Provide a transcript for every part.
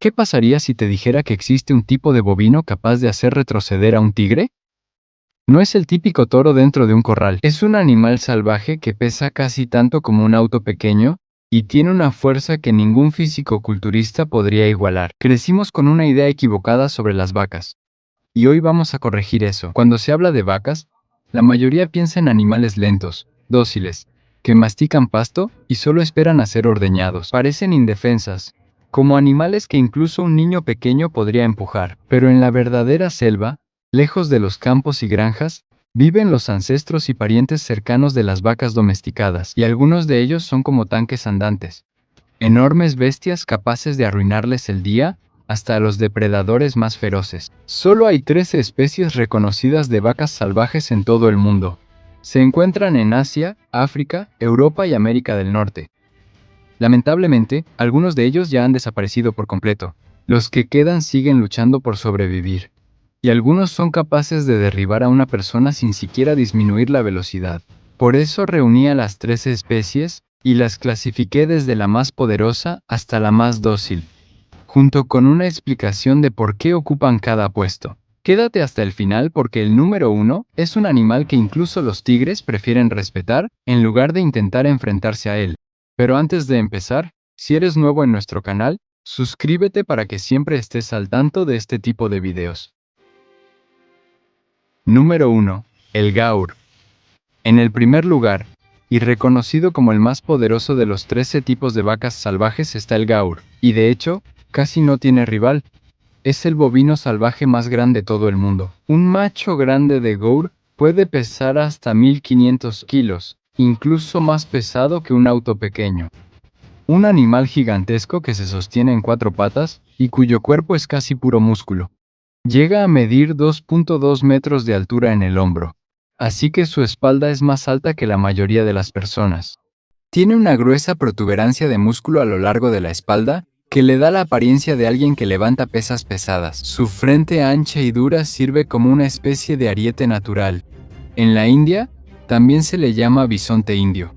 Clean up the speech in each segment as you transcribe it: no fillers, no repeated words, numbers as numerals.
¿Qué pasaría si te dijera que existe un tipo de bovino capaz de hacer retroceder a un tigre? No es el típico toro dentro de un corral. Es un animal salvaje que pesa casi tanto como un auto pequeño y tiene una fuerza que ningún físico-culturista podría igualar. Crecimos con una idea equivocada sobre las vacas. Y hoy vamos a corregir eso. Cuando se habla de vacas, la mayoría piensa en animales lentos, dóciles, que mastican pasto y solo esperan a ser ordeñados. Parecen indefensas, como animales que incluso un niño pequeño podría empujar. Pero en la verdadera selva, lejos de los campos y granjas, viven los ancestros y parientes cercanos de las vacas domesticadas, y algunos de ellos son como tanques andantes. Enormes bestias capaces de arruinarles el día hasta a los depredadores más feroces. Solo hay 13 especies reconocidas de vacas salvajes en todo el mundo. Se encuentran en Asia, África, Europa y América del Norte. Lamentablemente, algunos de ellos ya han desaparecido por completo. Los que quedan siguen luchando por sobrevivir. Y algunos son capaces de derribar a una persona sin siquiera disminuir la velocidad. Por eso reuní a las 13 especies y las clasifiqué desde la más poderosa hasta la más dócil, junto con una explicación de por qué ocupan cada puesto. Quédate hasta el final porque el número 1 es un animal que incluso los tigres prefieren respetar en lugar de intentar enfrentarse a él. Pero antes de empezar, si eres nuevo en nuestro canal, suscríbete para que siempre estés al tanto de este tipo de videos. Número 1. El Gaur. En el primer lugar, y reconocido como el más poderoso de los 13 tipos de vacas salvajes está el Gaur, y de hecho, casi no tiene rival. Es el bovino salvaje más grande de todo el mundo. Un macho grande de Gaur puede pesar hasta 1500 kilos, incluso más pesado que un auto pequeño. Un animal gigantesco que se sostiene en 4 patas y cuyo cuerpo es casi puro músculo. Llega a medir 2.2 metros de altura en el hombro, así que su espalda es más alta que la mayoría de las personas. Tiene una gruesa protuberancia de músculo a lo largo de la espalda que le da la apariencia de alguien que levanta pesas pesadas. Su frente ancha y dura sirve como una especie de ariete natural. En la India, también se le llama bisonte indio.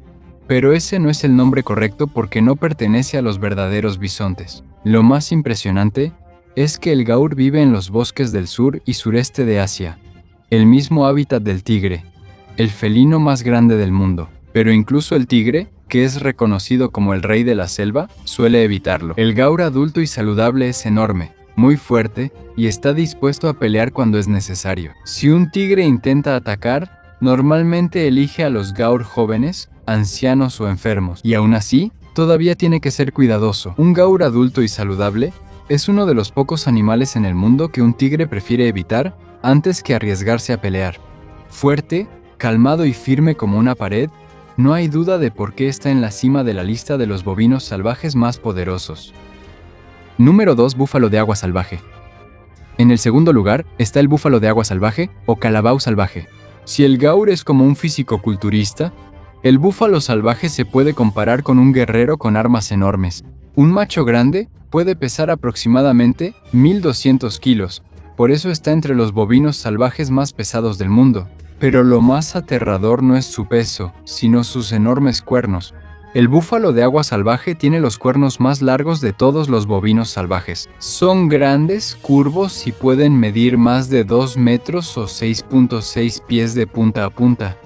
Pero ese no es el nombre correcto porque no pertenece a los verdaderos bisontes. Lo más impresionante es que el Gaur vive en los bosques del sur y sureste de Asia, el mismo hábitat del tigre, el felino más grande del mundo. Pero incluso el tigre, que es reconocido como el rey de la selva, suele evitarlo. El Gaur adulto y saludable es enorme, muy fuerte, y está dispuesto a pelear cuando es necesario. Si un tigre intenta atacar, normalmente elige a los Gaur jóvenes, ancianos o enfermos, y aún así, todavía tiene que ser cuidadoso. Un Gaur adulto y saludable es uno de los pocos animales en el mundo que un tigre prefiere evitar antes que arriesgarse a pelear. Fuerte, calmado y firme como una pared, no hay duda de por qué está en la cima de la lista de los bovinos salvajes más poderosos. Número 2. Búfalo de agua salvaje. En el segundo lugar está el búfalo de agua salvaje o calabau salvaje. Si el Gaur es como un fisicoculturista, el búfalo salvaje se puede comparar con un guerrero con armas enormes. Un macho grande puede pesar aproximadamente 1200 kilos, por eso está entre los bovinos salvajes más pesados del mundo. Pero lo más aterrador no es su peso, sino sus enormes cuernos. El búfalo de agua salvaje tiene los cuernos más largos de todos los bovinos salvajes. Son grandes, curvos y pueden medir más de 2 metros o 6.6 pies de punta a punta.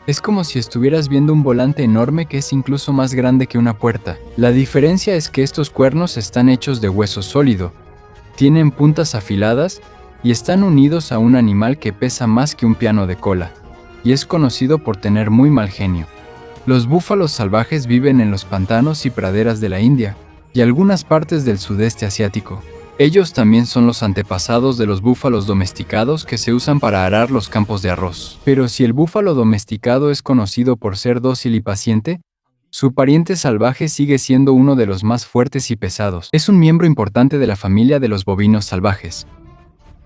Es como si estuvieras viendo un volante enorme que es incluso más grande que una puerta. La diferencia es que estos cuernos están hechos de hueso sólido, tienen puntas afiladas y están unidos a un animal que pesa más que un piano de cola, y es conocido por tener muy mal genio. Los búfalos salvajes viven en los pantanos y praderas de la India y algunas partes del sudeste asiático. Ellos también son los antepasados de los búfalos domesticados que se usan para arar los campos de arroz. Pero si el búfalo domesticado es conocido por ser dócil y paciente, su pariente salvaje sigue siendo uno de los más fuertes y pesados. Es un miembro importante de la familia de los bovinos salvajes.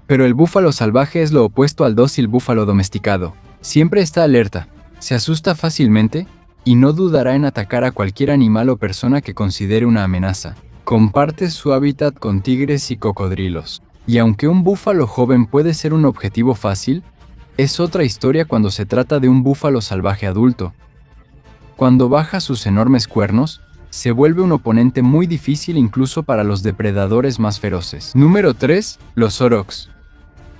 Pero el búfalo salvaje es lo opuesto al dócil búfalo domesticado. Siempre está alerta, se asusta fácilmente y no dudará en atacar a cualquier animal o persona que considere una amenaza. Comparte su hábitat con tigres y cocodrilos. Y aunque un búfalo joven puede ser un objetivo fácil, es otra historia cuando se trata de un búfalo salvaje adulto. Cuando baja sus enormes cuernos, se vuelve un oponente muy difícil incluso para los depredadores más feroces. Número 3. Los aurochs.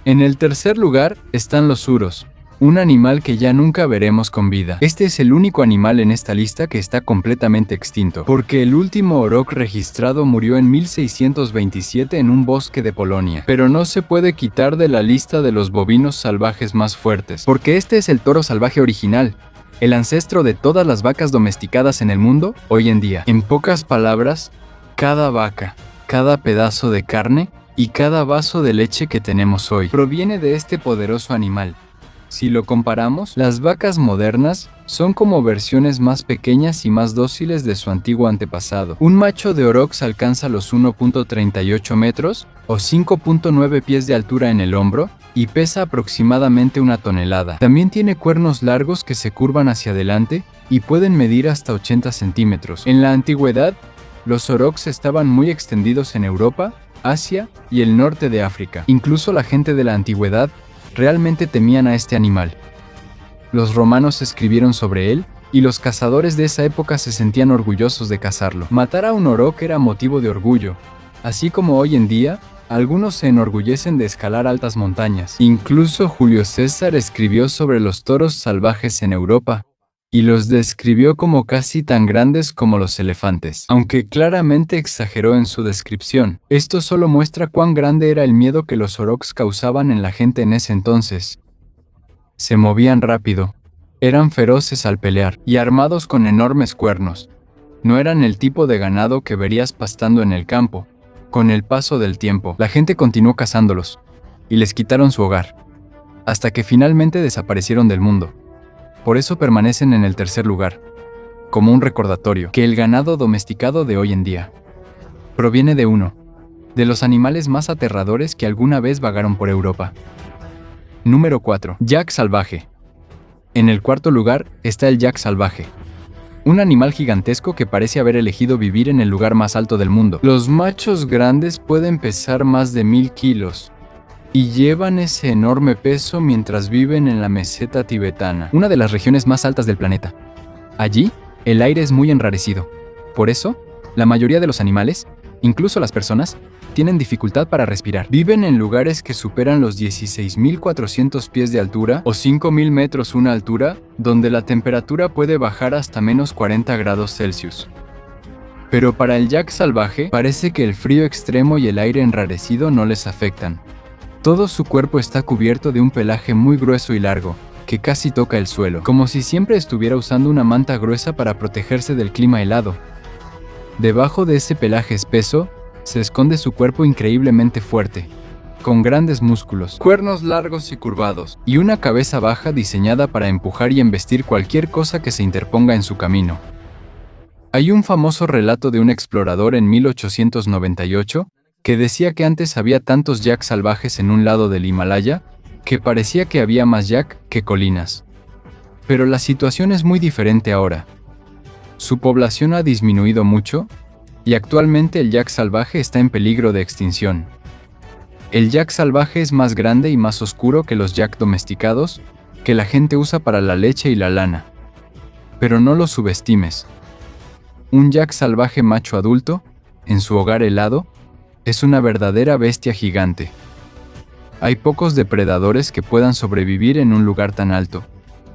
En el tercer lugar están los uros, un animal que ya nunca veremos con vida. Este es el único animal en esta lista que está completamente extinto, porque el último auroch registrado murió en 1627 en un bosque de Polonia. Pero no se puede quitar de la lista de los bovinos salvajes más fuertes, porque este es el toro salvaje original, el ancestro de todas las vacas domesticadas en el mundo hoy en día. En pocas palabras, cada vaca, cada pedazo de carne y cada vaso de leche que tenemos hoy proviene de este poderoso animal. Si lo comparamos, las vacas modernas son como versiones más pequeñas y más dóciles de su antiguo antepasado. Un macho de aurochs alcanza los 1.38 metros o 5.9 pies de altura en el hombro y pesa aproximadamente 1 tonelada. También tiene cuernos largos que se curvan hacia adelante y pueden medir hasta 80 centímetros. En la antigüedad, los aurochs estaban muy extendidos en Europa, Asia y el norte de África. Incluso la gente de la antigüedad realmente temían a este animal. Los romanos escribieron sobre él, y los cazadores de esa época se sentían orgullosos de cazarlo. Matar a un auroch era motivo de orgullo, así como hoy en día, algunos se enorgullecen de escalar altas montañas. Incluso Julio César escribió sobre los toros salvajes en Europa, y los describió como casi tan grandes como los elefantes. Aunque claramente exageró en su descripción, esto solo muestra cuán grande era el miedo que los aurochs causaban en la gente en ese entonces. Se movían rápido, eran feroces al pelear y armados con enormes cuernos. No eran el tipo de ganado que verías pastando en el campo. Con el paso del tiempo, la gente continuó cazándolos y les quitaron su hogar, hasta que finalmente desaparecieron del mundo. Por eso permanecen en el tercer lugar, como un recordatorio que el ganado domesticado de hoy en día proviene de uno de los animales más aterradores que alguna vez vagaron por Europa. Número 4. Yak salvaje. En el cuarto lugar está el yak salvaje, un animal gigantesco que parece haber elegido vivir en el lugar más alto del mundo. Los machos grandes pueden pesar más de 1000 kilos. Y llevan ese enorme peso mientras viven en la meseta tibetana, una de las regiones más altas del planeta. Allí, el aire es muy enrarecido. Por eso, la mayoría de los animales, incluso las personas, tienen dificultad para respirar. Viven en lugares que superan los 16.400 pies de altura o 5.000 metros una altura, donde la temperatura puede bajar hasta menos 40 grados Celsius. Pero para el yak salvaje, parece que el frío extremo y el aire enrarecido no les afectan. Todo su cuerpo está cubierto de un pelaje muy grueso y largo, que casi toca el suelo, como si siempre estuviera usando una manta gruesa para protegerse del clima helado. Debajo de ese pelaje espeso, se esconde su cuerpo increíblemente fuerte, con grandes músculos, cuernos largos y curvados, y una cabeza baja diseñada para empujar y embestir cualquier cosa que se interponga en su camino. Hay un famoso relato de un explorador en 1898, que decía que antes había tantos yak salvajes en un lado del Himalaya, que parecía que había más yak que colinas. Pero la situación es muy diferente ahora. Su población ha disminuido mucho, y actualmente el yak salvaje está en peligro de extinción. El yak salvaje es más grande y más oscuro que los yak domesticados, que la gente usa para la leche y la lana. Pero no lo subestimes. Un yak salvaje macho adulto, en su hogar helado, es una verdadera bestia gigante. Hay pocos depredadores que puedan sobrevivir en un lugar tan alto,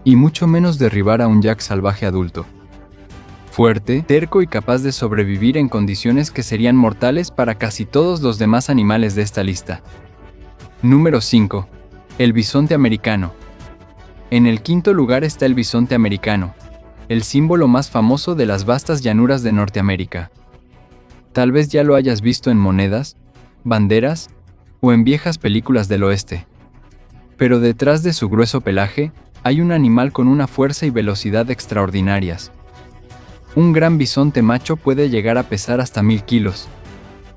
y mucho menos derribar a un yak salvaje adulto. Fuerte, terco y capaz de sobrevivir en condiciones que serían mortales para casi todos los demás animales de esta lista. Número 5. El bisonte americano. En el quinto lugar está el bisonte americano, el símbolo más famoso de las vastas llanuras de Norteamérica. Tal vez ya lo hayas visto en monedas, banderas o en viejas películas del oeste. Pero detrás de su grueso pelaje hay un animal con una fuerza y velocidad extraordinarias. Un gran bisonte macho puede llegar a pesar hasta 1000 kilos.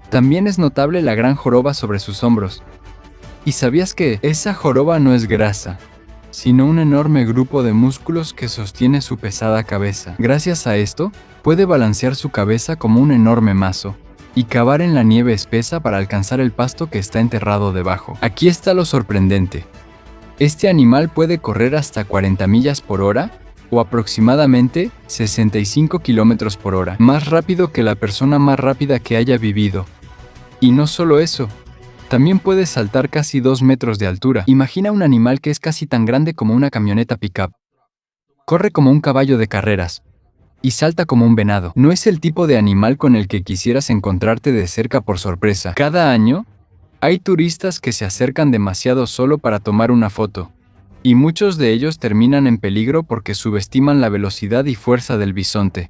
También es notable la gran joroba sobre sus hombros. ¿Y sabías que esa joroba no es grasa, sino un enorme grupo de músculos que sostiene su pesada cabeza? Gracias a esto, puede balancear su cabeza como un enorme mazo y cavar en la nieve espesa para alcanzar el pasto que está enterrado debajo. Aquí está lo sorprendente. Este animal puede correr hasta 40 millas por hora o aproximadamente 65 kilómetros por hora, más rápido que la persona más rápida que haya vivido. Y no solo eso, también puede saltar casi 2 metros de altura. Imagina un animal que es casi tan grande como una camioneta pick-up. Corre como un caballo de carreras y salta como un venado. No es el tipo de animal con el que quisieras encontrarte de cerca por sorpresa. Cada año, hay turistas que se acercan demasiado solo para tomar una foto, y muchos de ellos terminan en peligro porque subestiman la velocidad y fuerza del bisonte.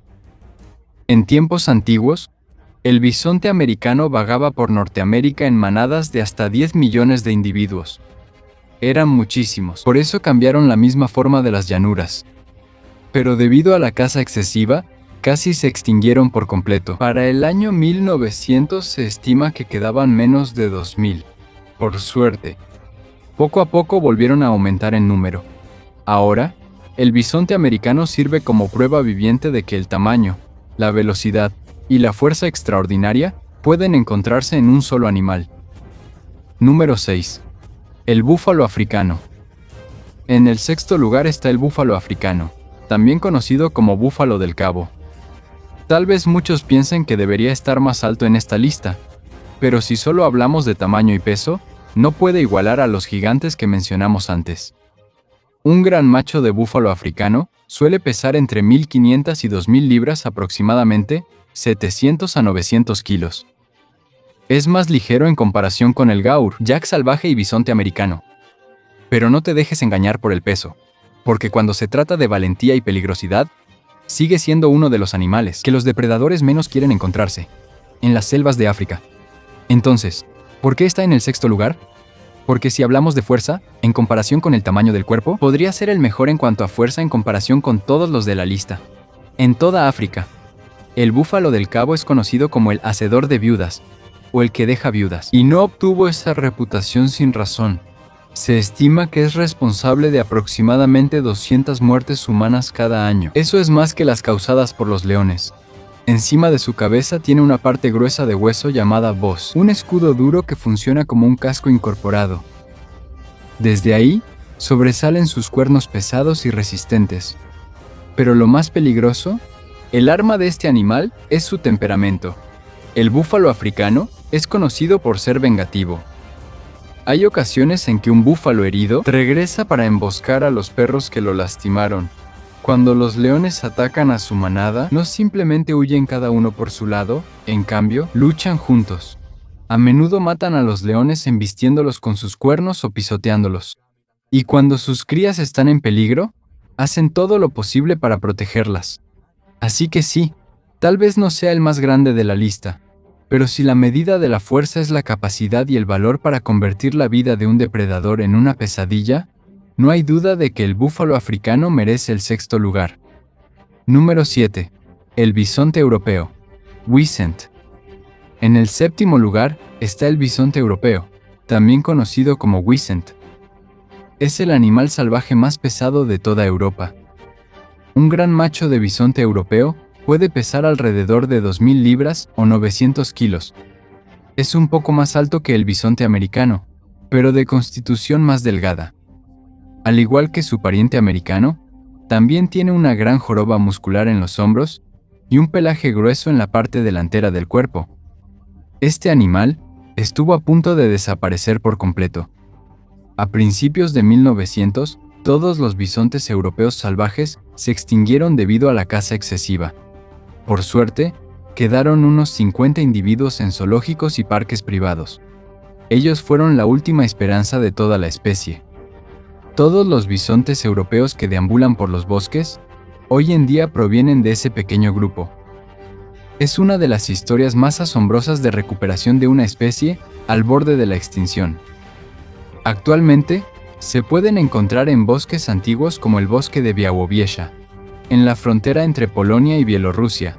En tiempos antiguos, el bisonte americano vagaba por Norteamérica en manadas de hasta 10 millones de individuos. Eran muchísimos, por eso cambiaron la misma forma de las llanuras. Pero debido a la caza excesiva, casi se extinguieron por completo. Para el año 1900 se estima que quedaban menos de 2000. Por suerte. Poco a poco volvieron a aumentar en número. Ahora, el bisonte americano sirve como prueba viviente de que el tamaño, la velocidad y la fuerza extraordinaria pueden encontrarse en un solo animal. Número 6. El búfalo africano. En el sexto lugar está el búfalo africano, también conocido como búfalo del Cabo. Tal vez muchos piensen que debería estar más alto en esta lista, pero si solo hablamos de tamaño y peso, no puede igualar a los gigantes que mencionamos antes. Un gran macho de búfalo africano suele pesar entre 1500 y 2000 libras aproximadamente, 700 a 900 kilos. Es más ligero en comparación con el gaur, jack salvaje y bisonte americano. Pero no te dejes engañar por el peso, porque cuando se trata de valentía y peligrosidad, sigue siendo uno de los animales que los depredadores menos quieren encontrarse, en las selvas de África. Entonces, ¿por qué está en el sexto lugar? Porque si hablamos de fuerza, en comparación con el tamaño del cuerpo, podría ser el mejor en cuanto a fuerza en comparación con todos los de la lista. En toda África, el búfalo del Cabo es conocido como el hacedor de viudas, o el que deja viudas, y no obtuvo esa reputación sin razón. Se estima que es responsable de aproximadamente 200 muertes humanas cada año. Eso es más que las causadas por los leones. Encima de su cabeza tiene una parte gruesa de hueso llamada voz, un escudo duro que funciona como un casco incorporado. Desde ahí, sobresalen sus cuernos pesados y resistentes. Pero lo más peligroso, el arma de este animal es su temperamento. El búfalo africano es conocido por ser vengativo. Hay ocasiones en que un búfalo herido regresa para emboscar a los perros que lo lastimaron. Cuando los leones atacan a su manada, no simplemente huyen cada uno por su lado, en cambio, luchan juntos. A menudo matan a los leones embistiéndolos con sus cuernos o pisoteándolos. Y cuando sus crías están en peligro, hacen todo lo posible para protegerlas. Así que sí, tal vez no sea el más grande de la lista, pero si la medida de la fuerza es la capacidad y el valor para convertir la vida de un depredador en una pesadilla, no hay duda de que el búfalo africano merece el sexto lugar. Número 7. El bisonte europeo. Wisent. En el séptimo lugar está el bisonte europeo, también conocido como Wisent. Es el animal salvaje más pesado de toda Europa. Un gran macho de bisonte europeo puede pesar alrededor de 2000 libras o 900 kilos. Es un poco más alto que el bisonte americano, pero de constitución más delgada. Al igual que su pariente americano, también tiene una gran joroba muscular en los hombros y un pelaje grueso en la parte delantera del cuerpo. Este animal estuvo a punto de desaparecer por completo. A principios de 1900, todos los bisontes europeos salvajes se extinguieron debido a la caza excesiva. Por suerte, quedaron unos 50 individuos en zoológicos y parques privados. Ellos fueron la última esperanza de toda la especie. Todos los bisontes europeos que deambulan por los bosques, hoy en día provienen de ese pequeño grupo. Es una de las historias más asombrosas de recuperación de una especie al borde de la extinción. Actualmente, se pueden encontrar en bosques antiguos como el bosque de Białowieża, en la frontera entre Polonia y Bielorrusia,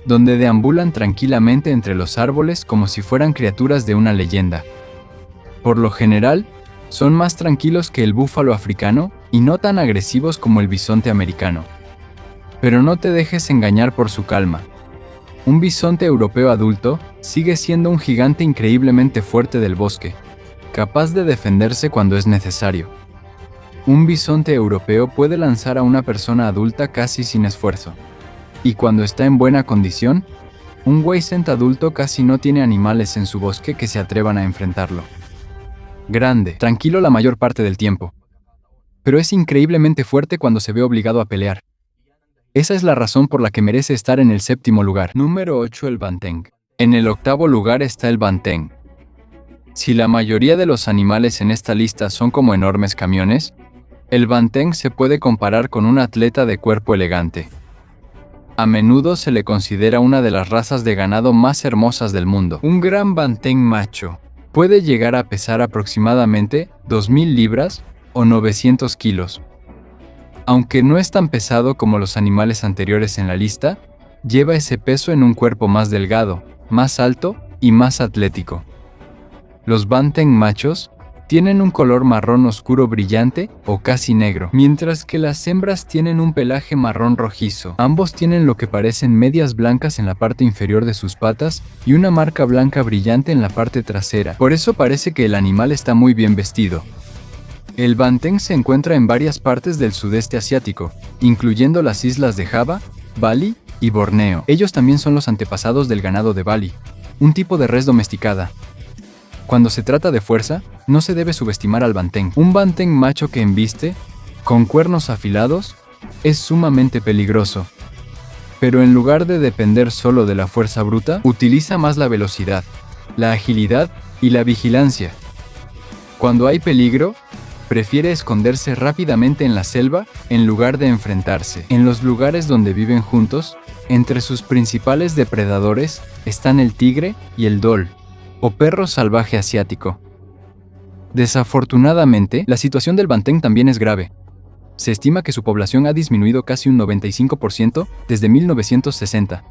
donde deambulan tranquilamente entre los árboles como si fueran criaturas de una leyenda. Por lo general, son más tranquilos que el búfalo africano y no tan agresivos como el bisonte americano. Pero no te dejes engañar por su calma. Un bisonte europeo adulto sigue siendo un gigante increíblemente fuerte del bosque, capaz de defenderse cuando es necesario. Un bisonte europeo puede lanzar a una persona adulta casi sin esfuerzo. Y cuando está en buena condición, un wisent adulto casi no tiene animales en su bosque que se atrevan a enfrentarlo. Grande, tranquilo la mayor parte del tiempo. Pero es increíblemente fuerte cuando se ve obligado a pelear. Esa es la razón por la que merece estar en el 7º lugar. Número 8, el banteng. En el 8º lugar está el banteng. Si la mayoría de los animales en esta lista son como enormes camiones, el banteng se puede comparar con un atleta de cuerpo elegante. A menudo se le considera una de las razas de ganado más hermosas del mundo. Un gran banteng macho puede llegar a pesar aproximadamente 2.000 libras o 900 kilos. Aunque no es tan pesado como los animales anteriores en la lista, lleva ese peso en un cuerpo más delgado, más alto y más atlético. Los banteng machos tienen un color marrón oscuro brillante o casi negro, mientras que las hembras tienen un pelaje marrón rojizo. Ambos tienen lo que parecen medias blancas en la parte inferior de sus patas y una marca blanca brillante en la parte trasera. Por eso parece que el animal está muy bien vestido. El banteng se encuentra en varias partes del sudeste asiático, incluyendo las islas de Java, Bali y Borneo. Ellos también son los antepasados del ganado de Bali, un tipo de res domesticada. Cuando se trata de fuerza, no se debe subestimar al banteng. Un banteng macho que embiste, con cuernos afilados, es sumamente peligroso. Pero en lugar de depender solo de la fuerza bruta, utiliza más la velocidad, la agilidad y la vigilancia. Cuando hay peligro, prefiere esconderse rápidamente en la selva en lugar de enfrentarse. En los lugares donde viven juntos, entre sus principales depredadores están el tigre y el dhole, o perro salvaje asiático. Desafortunadamente, la situación del banteng también es grave. Se estima que su población ha disminuido casi un 95% desde 1960.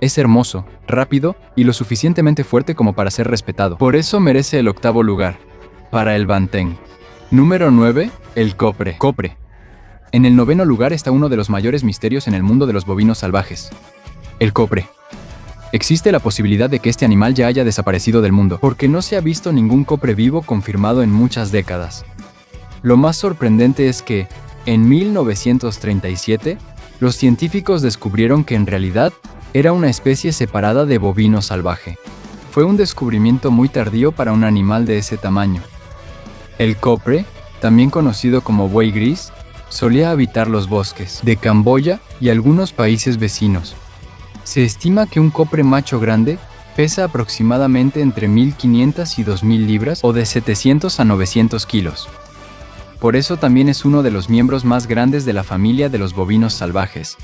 Es hermoso, rápido y lo suficientemente fuerte como para ser respetado. Por eso merece el 8º lugar, para el banteng. Número 9, el copre. Copre. En el 9º lugar está uno de los mayores misterios en el mundo de los bovinos salvajes: el copre. Existe la posibilidad de que este animal ya haya desaparecido del mundo, porque no se ha visto ningún copre vivo confirmado en muchas décadas. Lo más sorprendente es que, en 1937, los científicos descubrieron que en realidad era una especie separada de bovino salvaje. Fue un descubrimiento muy tardío para un animal de ese tamaño. El copre, también conocido como buey gris, solía habitar los bosques de Camboya y algunos países vecinos. Se estima que un copre macho grande pesa aproximadamente entre 1.500 y 2.000 libras o de 700 a 900 kilos. Por eso también es uno de los miembros más grandes de la familia de los bovinos salvajes.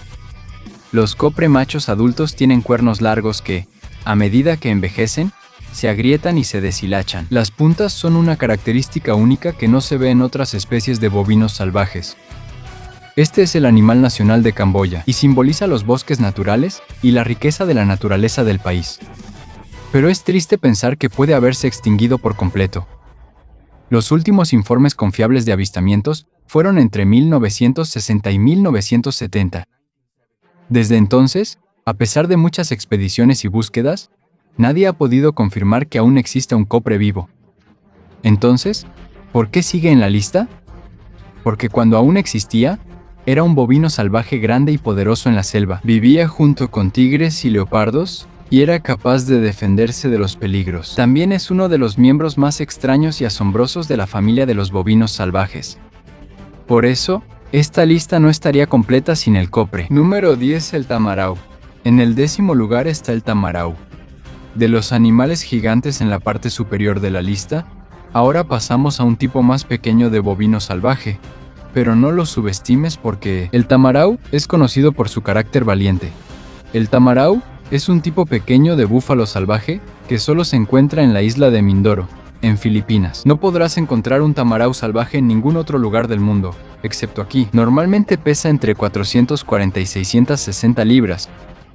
Los copre machos adultos tienen cuernos largos que, a medida que envejecen, se agrietan y se deshilachan. Las puntas son una característica única que no se ve en otras especies de bovinos salvajes. Este es el animal nacional de Camboya y simboliza los bosques naturales y la riqueza de la naturaleza del país. Pero es triste pensar que puede haberse extinguido por completo. Los últimos informes confiables de avistamientos fueron entre 1960 y 1970. Desde entonces, a pesar de muchas expediciones y búsquedas, nadie ha podido confirmar que aún exista un copre vivo. Entonces, ¿por qué sigue en la lista? Porque cuando aún existía, era un bovino salvaje grande y poderoso en la selva. Vivía junto con tigres y leopardos y era capaz de defenderse de los peligros. También es uno de los miembros más extraños y asombrosos de la familia de los bovinos salvajes. Por eso, esta lista no estaría completa sin el copre. Número 10, el tamarau. En el 10º lugar está el tamarau. De los animales gigantes en la parte superior de la lista, ahora pasamos a un tipo más pequeño de bovino salvaje. Pero no lo subestimes porque el tamarau es conocido por su carácter valiente. El tamarau es un tipo pequeño de búfalo salvaje que solo se encuentra en la isla de Mindoro, en Filipinas. No podrás encontrar un tamarau salvaje en ningún otro lugar del mundo, excepto aquí. Normalmente pesa entre 440 y 660 libras,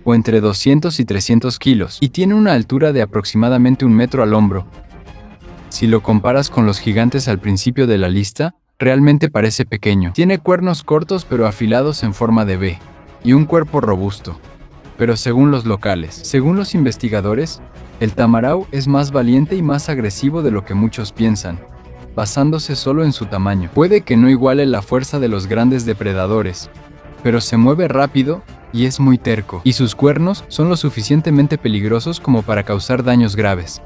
o entre 200 y 300 kilos, y tiene una altura de aproximadamente 1 metro al hombro. Si lo comparas con los gigantes al principio de la lista, realmente parece pequeño. Tiene cuernos cortos pero afilados en forma de V, y un cuerpo robusto. Pero según los locales, según los investigadores, el tamarau es más valiente y más agresivo de lo que muchos piensan. basándose solo en su tamaño. Puede que no iguale la fuerza de los grandes depredadores, pero se mueve rápido y es muy terco, y sus cuernos son lo suficientemente peligrosos como para causar daños graves.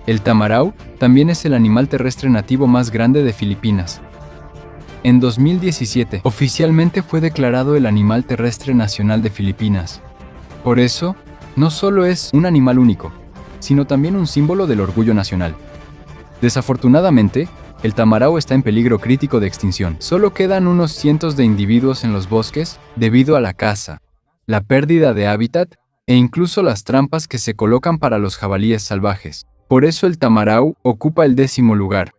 El tamarau también es el animal terrestre nativo más grande de Filipinas. En 2017, oficialmente fue declarado el animal terrestre nacional de Filipinas. Por eso, no solo es un animal único, sino también un símbolo del orgullo nacional. Desafortunadamente, el tamarau está en peligro crítico de extinción. Solo quedan unos cientos de individuos en los bosques debido a la caza, la pérdida de hábitat e incluso las trampas que se colocan para los jabalíes salvajes. Por eso el tamarau ocupa el 10º lugar.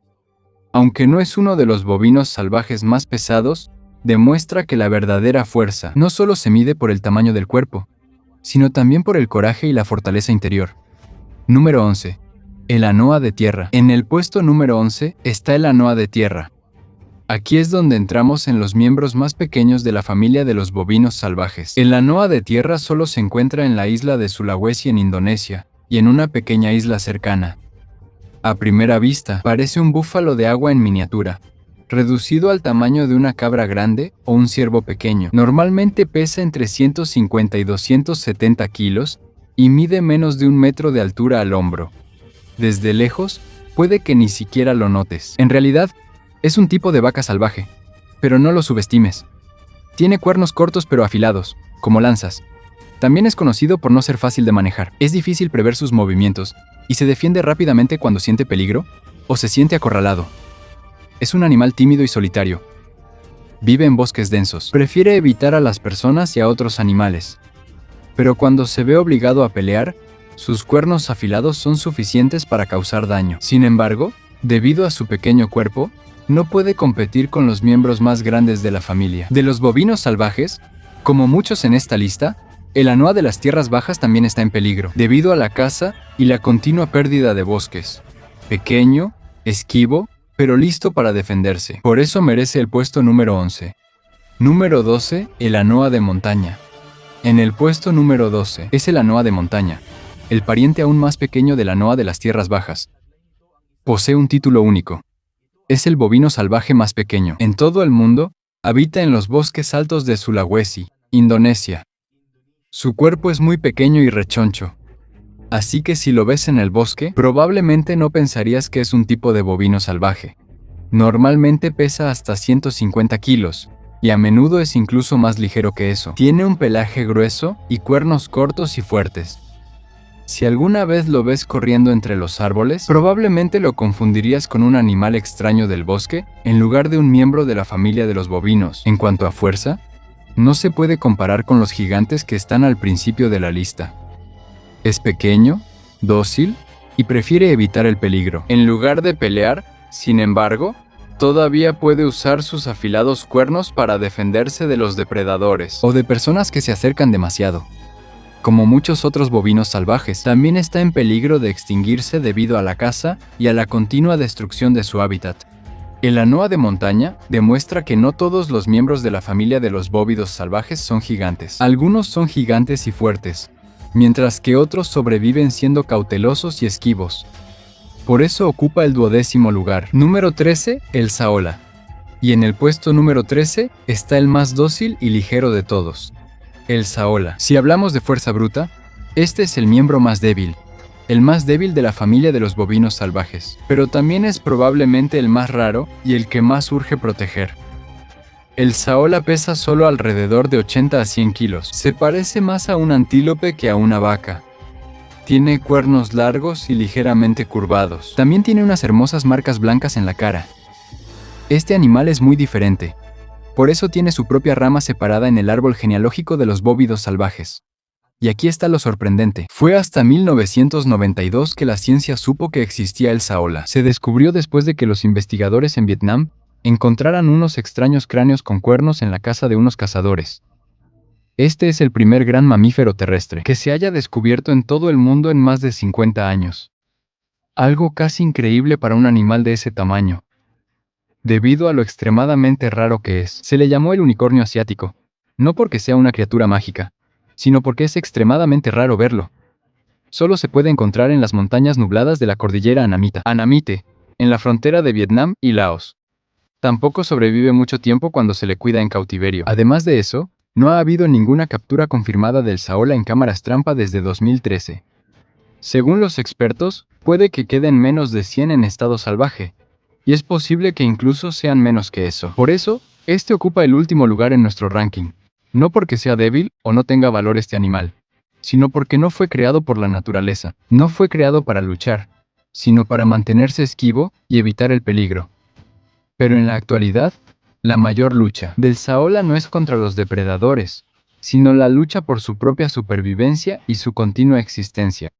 Aunque no es uno de los bovinos salvajes más pesados, demuestra que la verdadera fuerza no solo se mide por el tamaño del cuerpo, sino también por el coraje y la fortaleza interior. Número 11. El anoa de tierra. En el puesto número 11 está el anoa de tierra. Aquí es donde entramos en los miembros más pequeños de la familia de los bovinos salvajes. El anoa de tierra solo se encuentra en la isla de Sulawesi en Indonesia y en una pequeña isla cercana. A primera vista, parece un búfalo de agua en miniatura, reducido al tamaño de una cabra grande o un ciervo pequeño. Normalmente pesa entre 150 y 270 kilos y mide menos de 1 metro de altura al hombro. Desde lejos, puede que ni siquiera lo notes. En realidad, es un tipo de vaca salvaje, pero no lo subestimes. Tiene cuernos cortos pero afilados, como lanzas. También es conocido por no ser fácil de manejar. Es difícil prever sus movimientos y se defiende rápidamente cuando siente peligro o se siente acorralado. Es un animal tímido y solitario. Vive en bosques densos. Prefiere evitar a las personas y a otros animales. Pero cuando se ve obligado a pelear, sus cuernos afilados son suficientes para causar daño. Sin embargo, debido a su pequeño cuerpo, no puede competir con los miembros más grandes de la familia. De los bovinos salvajes, como muchos en esta lista, el anoa de las tierras bajas también está en peligro, debido a la caza y la continua pérdida de bosques. Pequeño, esquivo, pero listo para defenderse. Por eso merece el puesto número 11. Número 12, el anoa de montaña. En el puesto número 12 es el anoa de montaña, el pariente aún más pequeño del anoa de las tierras bajas. Posee un título único. Es el bovino salvaje más pequeño. En todo el mundo, habita en los bosques altos de Sulawesi, Indonesia. Su cuerpo es muy pequeño y rechoncho. Así que si lo ves en el bosque, probablemente no pensarías que es un tipo de bovino salvaje. Normalmente pesa hasta 150 kilos, y a menudo es incluso más ligero que eso. Tiene un pelaje grueso y cuernos cortos y fuertes. Si alguna vez lo ves corriendo entre los árboles, probablemente lo confundirías con un animal extraño del bosque en lugar de un miembro de la familia de los bovinos. En cuanto a fuerza, no se puede comparar con los gigantes que están al principio de la lista. Es pequeño, dócil y prefiere evitar el peligro. En lugar de pelear, sin embargo, todavía puede usar sus afilados cuernos para defenderse de los depredadores o de personas que se acercan demasiado. Como muchos otros bovinos salvajes, también está en peligro de extinguirse debido a la caza y a la continua destrucción de su hábitat. El anoa de montaña demuestra que no todos los miembros de la familia de los bóvidos salvajes son gigantes. Algunos son gigantes y fuertes, mientras que otros sobreviven siendo cautelosos y esquivos. Por eso ocupa el 12º lugar. Número 13, el saola. Y en el puesto número 13 está el más dócil y ligero de todos, el saola. Si hablamos de fuerza bruta, este es el miembro más débil, el más débil de la familia de los bovinos salvajes, pero también es probablemente el más raro y el que más urge proteger. El saola pesa solo alrededor de 80 a 100 kilos. Se parece más a un antílope que a una vaca. Tiene cuernos largos y ligeramente curvados. También tiene unas hermosas marcas blancas en la cara. Este animal es muy diferente. Por eso tiene su propia rama separada en el árbol genealógico de los bóvidos salvajes. Y aquí está lo sorprendente. Fue hasta 1992 que la ciencia supo que existía el saola. Se descubrió después de que los investigadores en Vietnam encontraran unos extraños cráneos con cuernos en la casa de unos cazadores. Este es el primer gran mamífero terrestre que se haya descubierto en todo el mundo en más de 50 años. Algo casi increíble para un animal de ese tamaño. Debido a lo extremadamente raro que es, se le llamó el unicornio asiático, no porque sea una criatura mágica, sino porque es extremadamente raro verlo. Solo se puede encontrar en las montañas nubladas de la cordillera Anamite, en la frontera de Vietnam y Laos. Tampoco sobrevive mucho tiempo cuando se le cuida en cautiverio. Además de eso, no ha habido ninguna captura confirmada del saola en cámaras trampa desde 2013. Según los expertos, puede que queden menos de 100 en estado salvaje, y es posible que incluso sean menos que eso. Por eso, este ocupa el último lugar en nuestro ranking. No porque sea débil o no tenga valor este animal, sino porque no fue creado por la naturaleza. No fue creado para luchar, sino para mantenerse esquivo y evitar el peligro. Pero en la actualidad, la mayor lucha del saola no es contra los depredadores, sino la lucha por su propia supervivencia y su continua existencia.